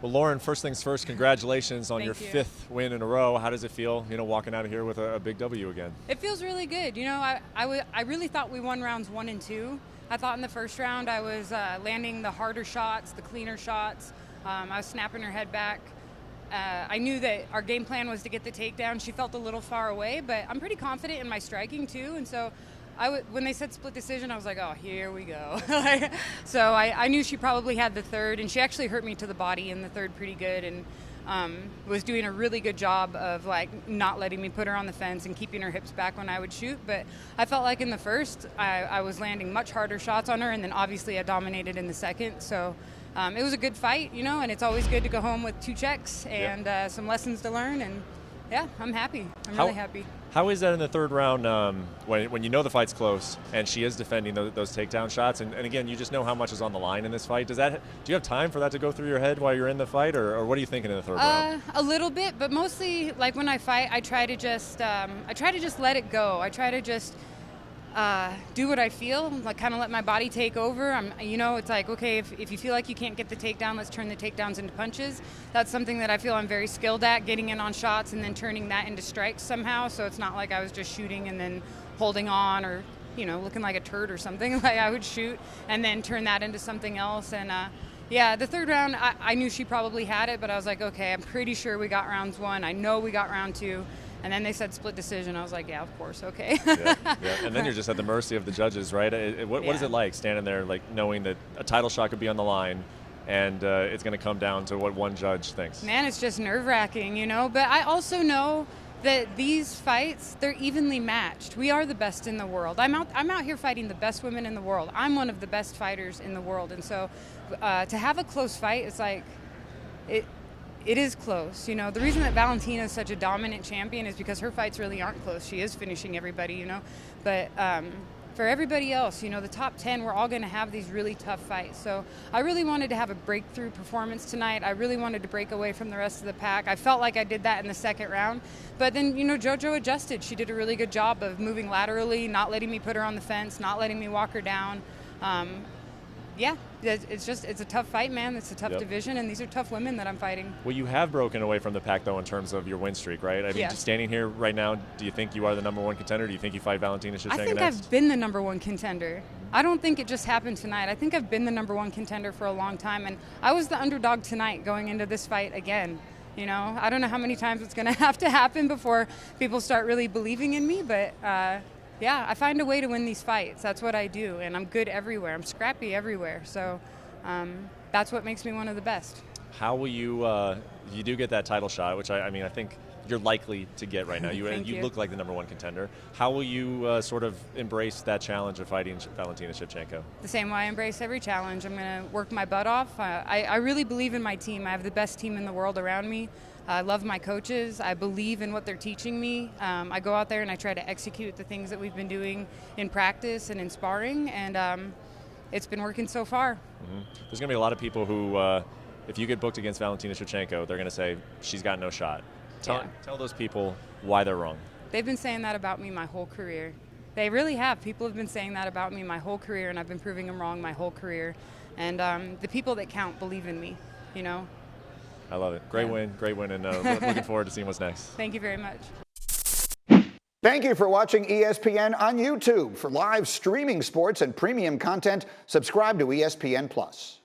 Well, Lauren, first things first, congratulations on your Thank you. fifth win in a row. How does it feel, walking out of here with a big W again? It feels really good. I really thought we won rounds 1 and 2. I thought in the first round I was landing the harder shots, the cleaner shots. I was snapping her head back. I knew that our game plan was to get the takedown. She felt a little far away, but I'm pretty confident in my striking too. And so when they said split decision, I was like, oh, here we go. So I knew she probably had the third, and she actually hurt me to the body in the third pretty good, and was doing a really good job of not letting me put her on the fence and keeping her hips back when I would shoot. But I felt like in the first, I was landing much harder shots on her, and then obviously I dominated in the second. So it was a good fight, and it's always good to go home with 2 checks and some lessons to learn. And yeah, I'm happy. I'm really happy. How is that in the third round when you know the fight's close and she is defending those takedown shots? And again, you just know how much is on the line in this fight. Do you have time for that to go through your head while you're in the fight, or what are you thinking in the third round? A little bit, but mostly when I fight, I try to just let it go. I try to just do what I feel, kind of let my body take over. It's like, okay, if you feel like you can't get the takedown, let's turn the takedowns into punches. That's something that I feel I'm very skilled at, getting in on shots and then turning that into strikes somehow. So it's not like I was just shooting and then holding on or, looking like a turd or something. I would shoot and then turn that into something else. And the third round, I knew she probably had it, but I was like, okay, I'm pretty sure we got rounds 1. I know we got round 2. And then they said split decision. I was like, yeah, of course, okay. Yeah. And then you're just at the mercy of the judges, right? What is it like standing there, knowing that a title shot could be on the line and it's going to come down to what one judge thinks? Man, it's just nerve-wracking, But I also know that these fights, they're evenly matched. We are the best in the world. I'm out here fighting the best women in the world. I'm one of the best fighters in the world. And so to have a close fight, it's like it is close. The reason that Valentina is such a dominant champion is because her fights really aren't close. She is finishing everybody, But for everybody else, the top 10, we're all going to have these really tough fights. So I really wanted to have a breakthrough performance tonight. I really wanted to break away from the rest of the pack. I felt like I did that in the second round. But then, JoJo adjusted. She did a really good job of moving laterally, not letting me put her on the fence, not letting me walk her down. It's a tough fight, man. It's a tough division, and these are tough women that I'm fighting. Well, you have broken away from the pack, though, in terms of your win streak, right? I mean, just standing here right now, do you think you are the number 1 contender? Do you think you fight Valentina Shevchenko next? I think I've been the number 1 contender. I don't think it just happened tonight. I think I've been the number 1 contender for a long time, and I was the underdog tonight going into this fight again. I don't know how many times it's going to have to happen before people start really believing in me, but I find a way to win these fights. That's what I do, and I'm good everywhere. I'm scrappy everywhere, so that's what makes me one of the best. How will you do get that title shot, which I think you're likely to get right now. You look like the number 1 contender. How will you sort of embrace that challenge of fighting Valentina Shevchenko? The same way I embrace every challenge. I'm going to work my butt off. I really believe in my team. I have the best team in the world around me. I love my coaches. I believe in what they're teaching me. I go out there and I try to execute the things that we've been doing in practice and in sparring, and it's been working so far. Mm-hmm. There's going to be a lot of people who, if you get booked against Valentina Shevchenko, they're going to say, she's got no shot. Tell those people why they're wrong. They've been saying that about me my whole career. They really have. People have been saying that about me my whole career, and I've been proving them wrong my whole career. And the people that count believe in me, I love it. Great win, and looking forward to seeing what's next. Thank you very much. Thank you for watching ESPN on YouTube. For live streaming sports and premium content, subscribe to ESPN+.